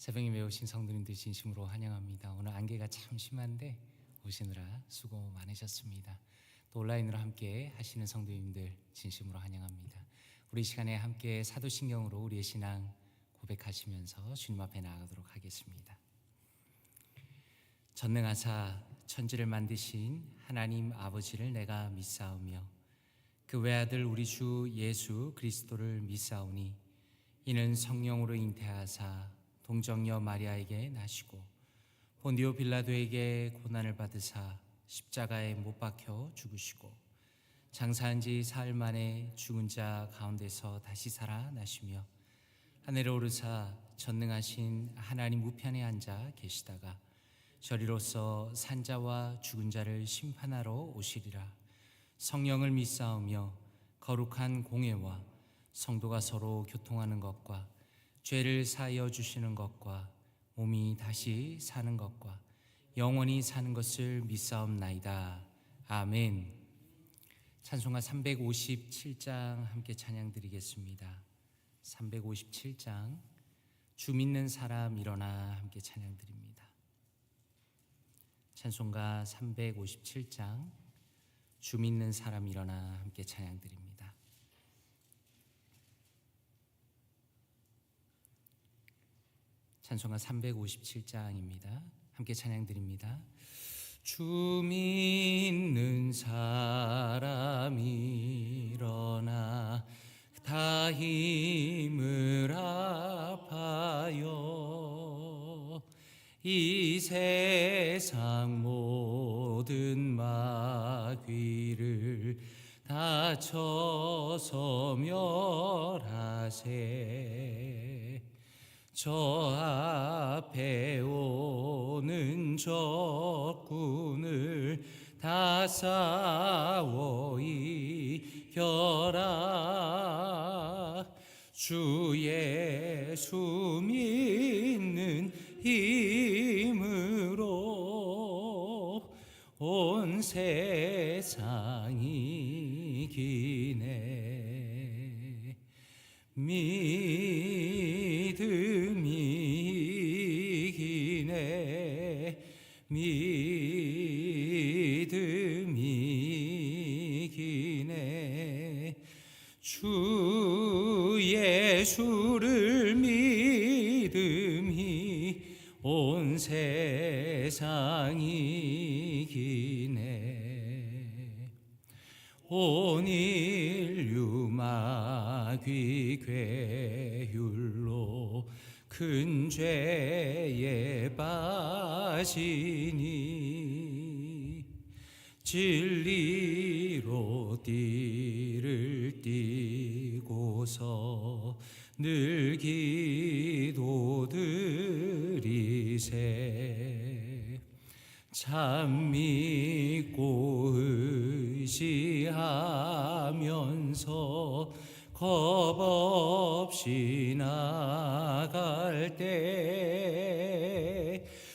새벽에 오신 성도님들 진심으로 환영합니다. 오늘 안개가 참 심한데 오시느라 수고 많으셨습니다. 또 온라인으로 함께 하시는 성도님들 진심으로 환영합니다. 우리 시간에 함께 사도신경으로 우리의 신앙 고백하시면서 주님 앞에 나아가도록 하겠습니다. 전능하사 천지를 만드신 하나님 아버지를 내가 믿사오며 그 외아들 우리 주 예수 그리스도를 믿사오니 이는 성령으로 잉태하사 동정녀 마리아에게 나시고 본디오 빌라도에게 고난을 받으사 십자가에 못 박혀 죽으시고 장사한 지 사흘 만에 죽은 자 가운데서 다시 살아나시며 하늘에 오르사 전능하신 하나님 우편에 앉아 계시다가 저리로서 산자와 죽은 자를 심판하러 오시리라. 성령을 믿사오며 거룩한 공회와 성도가 서로 교통하는 것과 죄를 사하여 주시는 것과 몸이 다시 사는 것과 영원히 사는 것을 믿사옵나이다. 아멘. 찬송가 357장 함께 찬양드리겠습니다. 357장 주 믿는 사람 일어나 함께 찬양드립니다. 찬송가 357장 주 믿는 사람 일어나 함께 찬양드립니다. 찬송가 357장입니다. 함께 찬양드립니다. 주 믿는 사람 일어나 다 힘을 합하여 이 세상 모든 마귀를 다 쳐서 멸하세. 저 앞에 오는 적군을 다 싸워 이겨라. 주 예수 믿는 힘으로 온 세상이 이기네. 믿음이 이기네. 믿음이 이기네. 주 예수를 믿음이 온 세상이 이기네. 온 인류 마귀 괴율로 큰 죄에 빠지니 진리로 띠를 띠고서 늘 기도드리세. 참 믿고 의지하면서 겁없이 나갈 때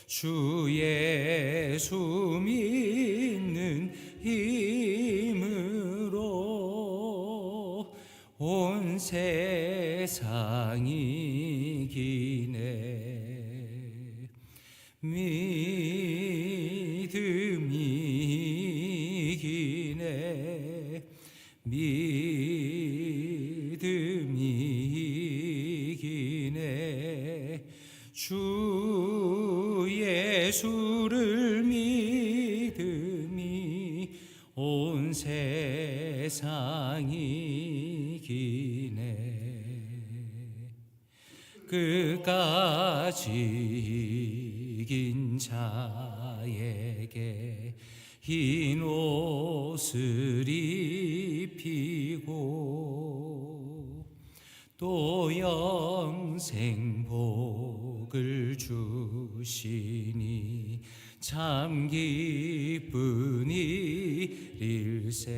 주 예수 믿는 힘으로 온 세상이 이기네. 믿음이 이기네. 믿음이 이기네. 주 예수를 믿음이 온 세상이 이기네. 끝까지 이긴 자에게 흰 옷을 입히고 또 영생 복을 주시니 참 기쁜 일일세.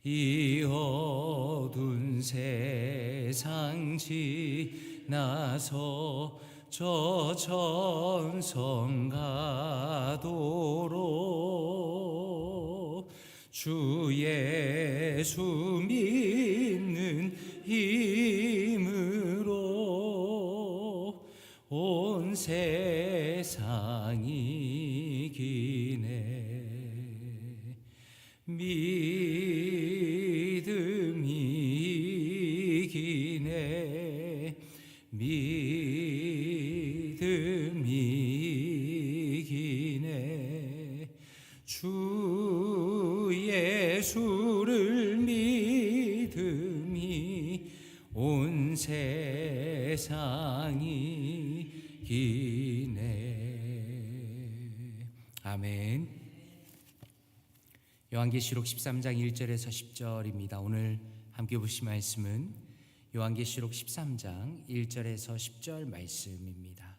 이 어두운 세상 지나서 저 천성 가도록 주 예수 믿는 힘으로 믿음이 기네 믿음이 기네 주 예수를 믿음이 온 세상이 기네. 아멘. 요한계시록 13장 1절에서 10절입니다. 오늘 함께 보실 말씀은 요한계시록 13장 1절에서 10절 말씀입니다.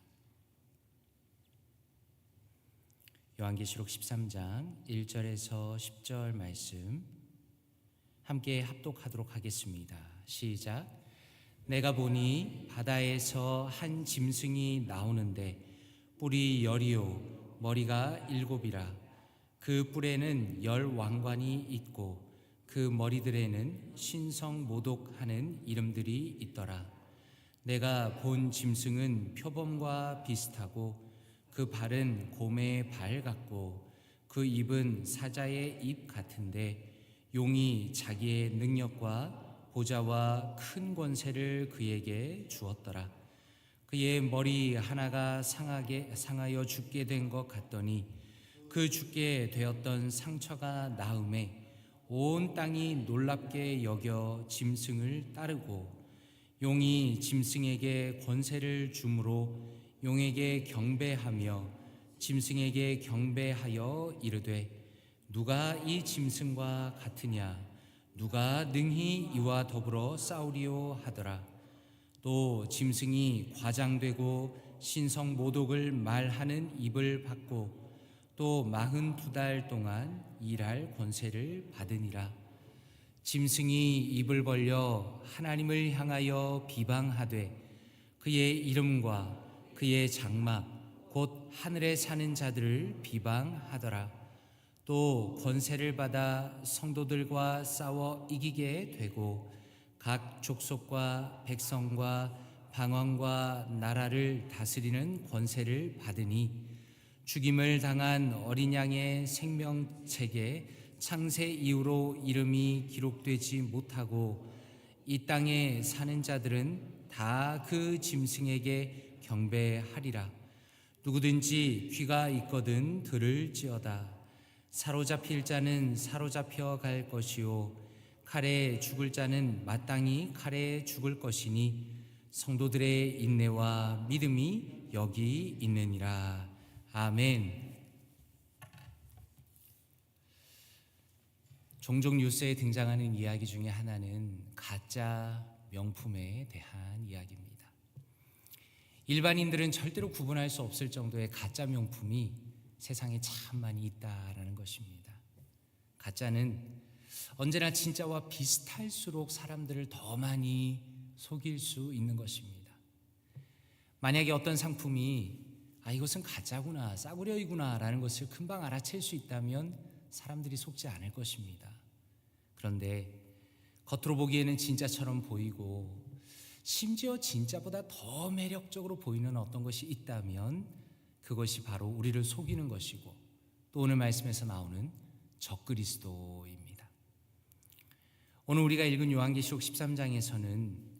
요한계시록 13장 1절에서 10절 말씀 함께 합독하도록 하겠습니다. 시작. 내가 보니 바다에서 한 짐승이 나오는데 뿔이 10이요 머리가 7이라. 그 뿔에는 10 왕관이 있고 그 머리들에는 신성모독하는 이름들이 있더라. 내가 본 짐승은 표범과 비슷하고 그 발은 곰의 발 같고 그 입은 사자의 입 같은데 용이 자기의 능력과 보좌와 큰 권세를 그에게 주었더라. 그의 머리 하나가 상하여 죽게 된 것 같더니 그 죽게 되었던 상처가 나음에 온 땅이 놀랍게 여겨 짐승을 따르고 용이 짐승에게 권세를 주므로 용에게 경배하며 짐승에게 경배하여 이르되 누가 이 짐승과 같으냐 누가 능히 이와 더불어 싸우리요 하더라. 또 짐승이 과장되고 신성모독을 말하는 입을 받고 또 42달 동안 일할 권세를 받으니라. 짐승이 입을 벌려 하나님을 향하여 비방하되 그의 이름과 그의 장막 곧 하늘에 사는 자들을 비방하더라. 또 권세를 받아 성도들과 싸워 이기게 되고 각 족속과 백성과 방언과 나라를 다스리는 권세를 받으니 죽임을 당한 어린 양의 생명책에 창세 이후로 이름이 기록되지 못하고 이 땅에 사는 자들은 다 그 짐승에게 경배하리라. 누구든지 귀가 있거든 들을지어다. 사로잡힐 자는 사로잡혀 갈 것이요 칼에 죽을 자는 마땅히 칼에 죽을 것이니 성도들의 인내와 믿음이 여기 있느니라. 아멘. 종종 뉴스에 등장하는 이야기 중에 하나는 가짜 명품에 대한 이야기입니다. 일반인들은 절대로 구분할 수 없을 정도의 가짜 명품이 세상에 참 많이 있다라는 것입니다. 가짜는 언제나 진짜와 비슷할수록 사람들을 더 많이 속일 수 있는 것입니다. 만약에 어떤 상품이 이것은 가짜구나, 싸구려이구나 라는 것을 금방 알아챌 수 있다면 사람들이 속지 않을 것입니다. 그런데 겉으로 보기에는 진짜처럼 보이고 심지어 진짜보다 더 매력적으로 보이는 어떤 것이 있다면 그것이 바로 우리를 속이는 것이고 또 오늘 말씀에서 나오는 적그리스도입니다. 오늘 우리가 읽은 요한계시록 13장에서는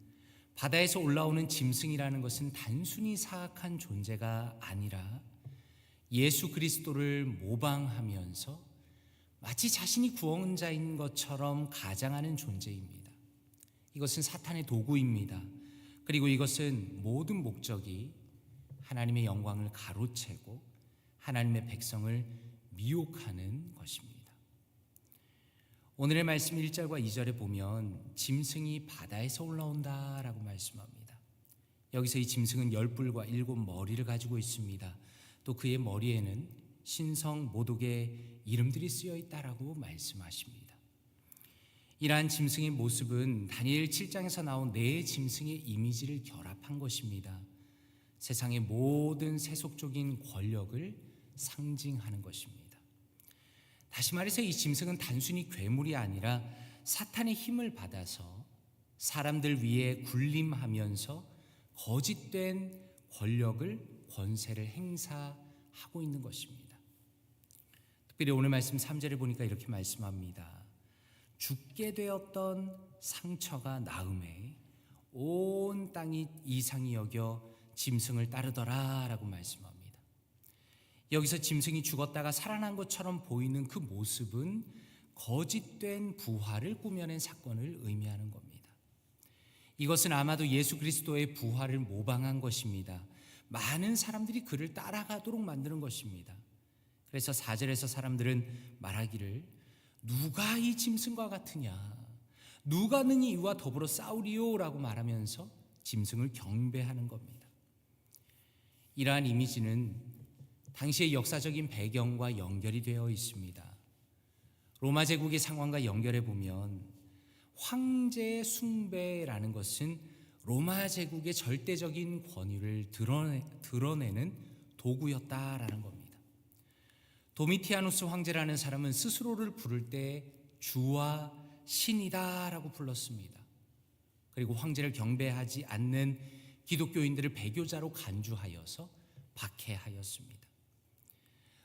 바다에서 올라오는 짐승이라는 것은 단순히 사악한 존재가 아니라 예수 그리스도를 모방하면서 마치 자신이 구원자인 것처럼 가장하는 존재입니다. 이것은 사탄의 도구입니다. 그리고 이것은 모든 목적이 하나님의 영광을 가로채고 하나님의 백성을 미혹하는 것입니다. 오늘의 말씀 1절과 2절에 보면 짐승이 바다에서 올라온다라고 말씀합니다. 여기서 이 짐승은 10뿔과 7머리를 가지고 있습니다. 또 그의 머리에는 신성 모독의 이름들이 쓰여 있다라고 말씀하십니다. 이러한 짐승의 모습은 다니엘 7장에서 나온 네 짐승의 이미지를 결합한 것입니다. 세상의 모든 세속적인 권력을 상징하는 것입니다. 다시 말해서 이 짐승은 단순히 괴물이 아니라 사탄의 힘을 받아서 사람들 위에 군림하면서 거짓된 권력을 권세를 행사하고 있는 것입니다. 특별히 오늘 말씀 3절에 보니까 이렇게 말씀합니다. 죽게 되었던 상처가 나음에 온 땅이 이상히 여겨 짐승을 따르더라 라고 말씀합니다. 여기서 짐승이 죽었다가 살아난 것처럼 보이는 그 모습은 거짓된 부활을 꾸며낸 사건을 의미하는 겁니다. 이것은 아마도 예수 그리스도의 부활을 모방한 것입니다. 많은 사람들이 그를 따라가도록 만드는 것입니다. 그래서 4절에서 사람들은 말하기를 누가 이 짐승과 같으냐, 누가 능히 이와 더불어 싸우리요 라고 말하면서 짐승을 경배하는 겁니다. 이러한 이미지는 당시의 역사적인 배경과 연결이 되어 있습니다. 로마 제국의 상황과 연결해 보면 황제 숭배라는 것은 로마 제국의 절대적인 권위를 드러내는 도구였다라는 겁니다. 도미티아누스 황제라는 사람은 스스로를 부를 때 주와 신이다라고 불렀습니다. 그리고 황제를 경배하지 않는 기독교인들을 배교자로 간주하여서 박해하였습니다.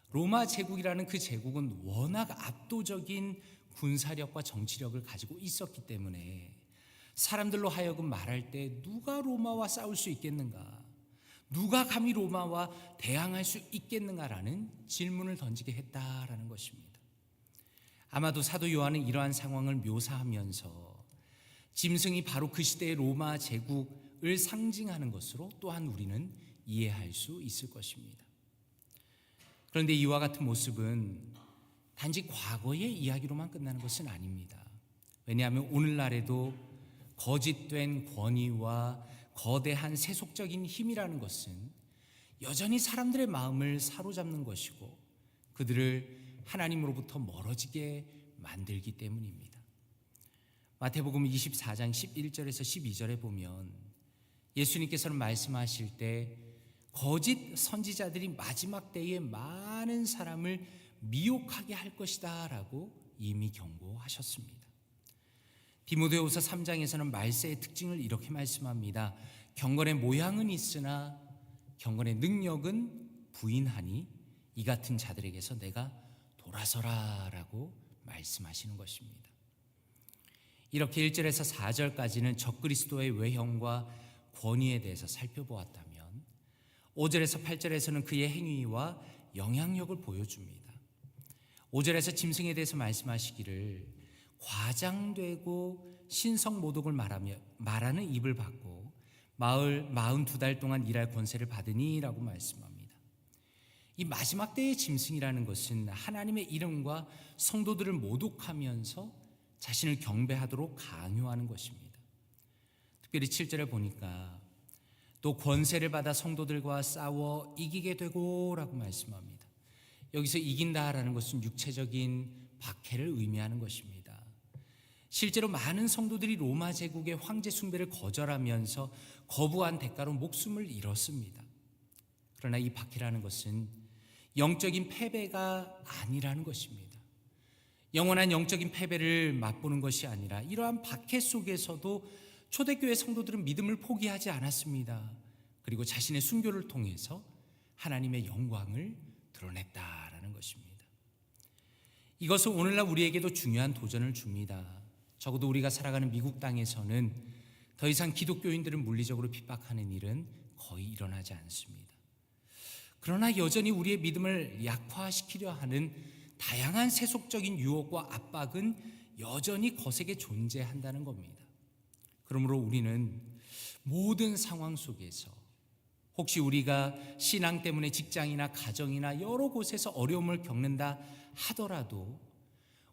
로마 제국이라는 그 제국은 워낙 압도적인 군사력과 정치력을 가지고 있었기 때문에 사람들로 하여금 말할 때 누가 로마와 싸울 수 있겠는가, 누가 감히 로마와 대항할 수 있겠는가라는 질문을 던지게 했다라는 것입니다. 아마도 사도 요한은 이러한 상황을 묘사하면서 짐승이 바로 그 시대의 로마 제국을 상징하는 것으로 또한 우리는 이해할 수 있을 것입니다. 그런데 이와 같은 모습은 단지 과거의 이야기로만 끝나는 것은 아닙니다. 왜냐하면 오늘날에도 거짓된 권위와 거대한 세속적인 힘이라는 것은 여전히 사람들의 마음을 사로잡는 것이고 그들을 하나님으로부터 멀어지게 만들기 때문입니다. 마태복음 24장 11절에서 12절에 보면 예수님께서는 말씀하실 때 거짓 선지자들이 마지막 때에 많은 사람을 미혹하게 할 것이다 라고 이미 경고하셨습니다. 디모데후서 3장에서는 말세의 특징을 이렇게 말씀합니다. 경건의 모양은 있으나 경건의 능력은 부인하니 이 같은 자들에게서 내가 돌아서라 라고 말씀하시는 것입니다. 이렇게 1절에서 4절까지는 적그리스도의 외형과 권위에 대해서 살펴보았다면 5절에서 8절에서는 그의 행위와 영향력을 보여줍니다. 5절에서 짐승에 대해서 말씀하시기를 과장되고 신성모독을 말하는 입을 받고 42달 동안 일할 권세를 받으니 라고 말씀합니다. 이 마지막 때의 짐승이라는 것은 하나님의 이름과 성도들을 모독하면서 자신을 경배하도록 강요하는 것입니다. 특별히 7절에 보니까 또 권세를 받아 성도들과 싸워 이기게 되고 라고 말씀합니다. 여기서 이긴다라는 것은 육체적인 박해를 의미하는 것입니다. 실제로 많은 성도들이 로마 제국의 황제 숭배를 거절하면서 거부한 대가로 목숨을 잃었습니다. 그러나 이 박해라는 것은 영적인 패배가 아니라는 것입니다. 영원한 영적인 패배를 맛보는 것이 아니라 이러한 박해 속에서도 초대교회 성도들은 믿음을 포기하지 않았습니다. 그리고 자신의 순교를 통해서 하나님의 영광을 드러냈다라는 것입니다. 이것은 오늘날 우리에게도 중요한 도전을 줍니다. 적어도 우리가 살아가는 미국 땅에서는 더 이상 기독교인들을 물리적으로 핍박하는 일은 거의 일어나지 않습니다. 그러나 여전히 우리의 믿음을 약화시키려 하는 다양한 세속적인 유혹과 압박은 여전히 거세게 존재한다는 겁니다. 그러므로 우리는 모든 상황 속에서 혹시 우리가 신앙 때문에 직장이나 가정이나 여러 곳에서 어려움을 겪는다 하더라도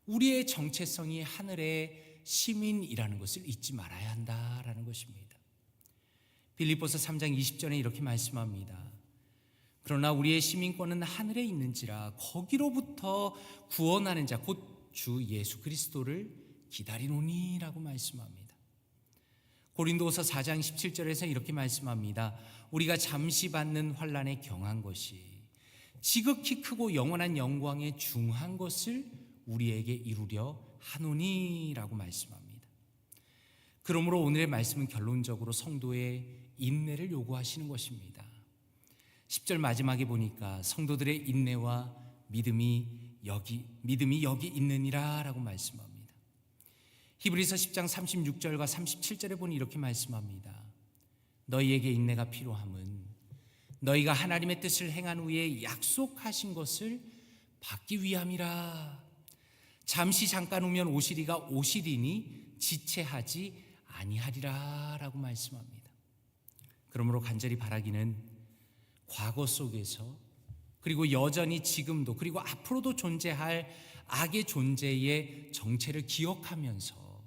우리의 정체성이 하늘의 시민이라는 것을 잊지 말아야 한다라는 것입니다. 빌립보서 3장 20절에 이렇게 말씀합니다. 그러나 우리의 시민권은 하늘에 있는지라 거기로부터 구원하는 자 곧 주 예수 그리스도를 기다리노니라고 말씀합니다. 고린도서 4장 17절에서 이렇게 말씀합니다. 우리가 잠시 받는 환난에 경한 것이 지극히 크고 영원한 영광에 중한 것을 우리에게 이루려 하노니라고 말씀합니다. 그러므로 오늘의 말씀은 결론적으로 성도의 인내를 요구하시는 것입니다. 10절 마지막에 보니까 성도들의 인내와 믿음이 믿음이 여기 있느니라 라고 말씀합니다. 히브리서 10장 36절과 37절에 보니 이렇게 말씀합니다. 너희에게 인내가 필요함은 너희가 하나님의 뜻을 행한 후에 약속하신 것을 받기 위함이라. 잠시 잠깐 오면 오시리니 지체하지 아니하리라 라고 말씀합니다. 그러므로 간절히 바라기는 과거 속에서, 그리고 여전히 지금도, 그리고 앞으로도 존재할 악의 존재의 정체를 기억하면서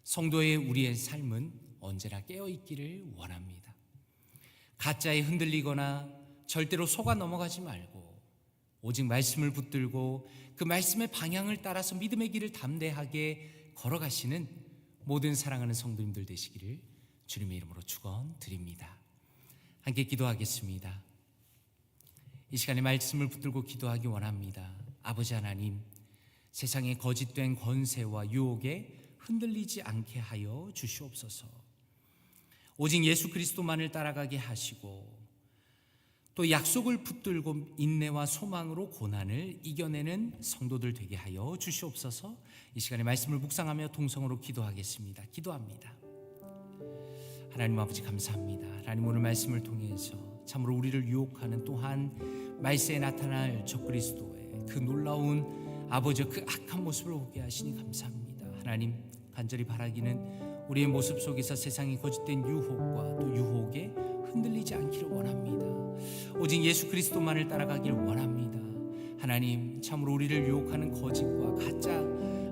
성도의 우리의 삶은 언제나 깨어있기를 원합니다. 가짜에 흔들리거나 절대로 속아 넘어가지 말고 오직 말씀을 붙들고 그 말씀의 방향을 따라서 믿음의 길을 담대하게 걸어가시는 모든 사랑하는 성도님들 되시기를 주님의 이름으로 축원드립니다. 함께 기도하겠습니다. 이 시간에 말씀을 붙들고 기도하기 원합니다. 아버지 하나님, 세상의 거짓된 권세와 유혹에 흔들리지 않게 하여 주시옵소서. 오직 예수 그리스도만을 따라가게 하시고 또 약속을 붙들고 인내와 소망으로 고난을 이겨내는 성도들 되게 하여 주시옵소서. 이 시간에 말씀을 묵상하며 동성으로 기도하겠습니다. 기도합니다. 하나님 아버지 감사합니다. 하나님 오늘 말씀을 통해서 참으로 우리를 유혹하는 또한 말세에 나타날 적그리스도의 그 놀라운 아버지의 그 악한 모습을 보게 하시니 감사합니다. 하나님 간절히 바라기는 우리의 모습 속에서 세상의 거짓된 유혹과 또 유혹에 흔들리지 않기를 원합니다. 오직 예수 그리스도만을 따라가기를 원합니다. 하나님 참으로 우리를 유혹하는 거짓과 가짜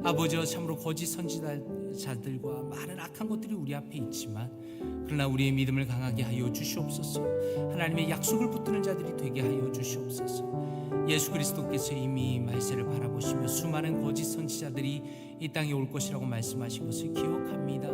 아버지와 참으로 거짓 선지자들과 많은 악한 것들이 우리 앞에 있지만 그러나 우리의 믿음을 강하게 하여 주시옵소서. 하나님의 약속을 붙드는 자들이 되게 하여 주시옵소서. 예수 그리스도께서 이미 말세를 바라보시며 수많은 거짓 선지자들이 이 땅에 올 것이라고 말씀하신 것을 기억합니다.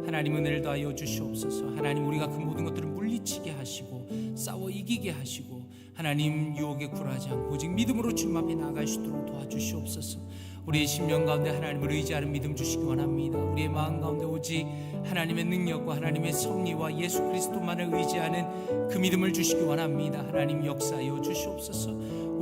하나님 은혜를 더하여 주시옵소서. 하나님 우리가 그 모든 것들을 물리치게 하시고 싸워 이기게 하시고 하나님 유혹에 굴하지 않고 오직 믿음으로 주님 앞에 나아갈 수 있도록 도와주시옵소서. 우리의 심령 가운데 하나님을 의지하는 믿음 주시기 원합니다. 우리의 마음 가운데 오직 하나님의 능력과 하나님의 섭리와 예수 그리스도만을 의지하는 그 믿음을 주시기 원합니다. 하나님 역사하여 주시옵소서.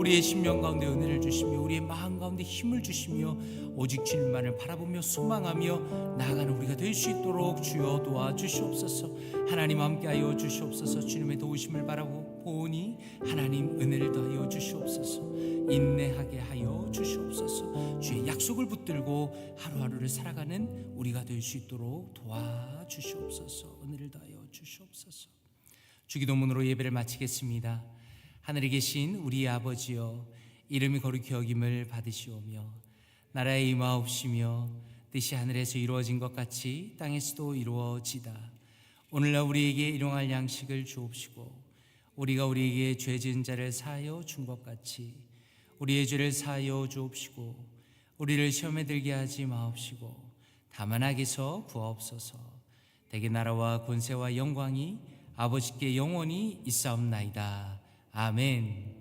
우리의 심령 가운데 은혜를 주시며 우리의 마음 가운데 힘을 주시며 오직 주님만을 바라보며 소망하며 나아가는 우리가 될 수 있도록 주여 도와주시옵소서. 하나님 함께하여 주시옵소서. 주님의 도우심을 바라보니 하나님 은혜를 더하여 주시옵소서. 인내하게 하여 주시옵소서. 주의 약속을 붙들고 하루하루를 살아가는 우리가 될 수 있도록 도와주시옵소서. 은혜를 더하여 주시옵소서. 주기도문으로 예배를 마치겠습니다. 하늘에 계신 우리 아버지여, 이름이 거룩히 여김을 받으시오며 나라에 임하옵시며 뜻이 하늘에서 이루어진 것 같이 땅에서도 이루어지다. 오늘날 우리에게 일용할 양식을 주옵시고 우리가 우리에게 죄 지은 자를 사하여 준 것 같이 우리의 죄를 사하여 주옵시고 우리를 시험에 들게 하지 마옵시고 다만 악에서 구하옵소서. 대개 나라와 권세와 영광이 아버지께 영원히 있사옵나이다. 아멘.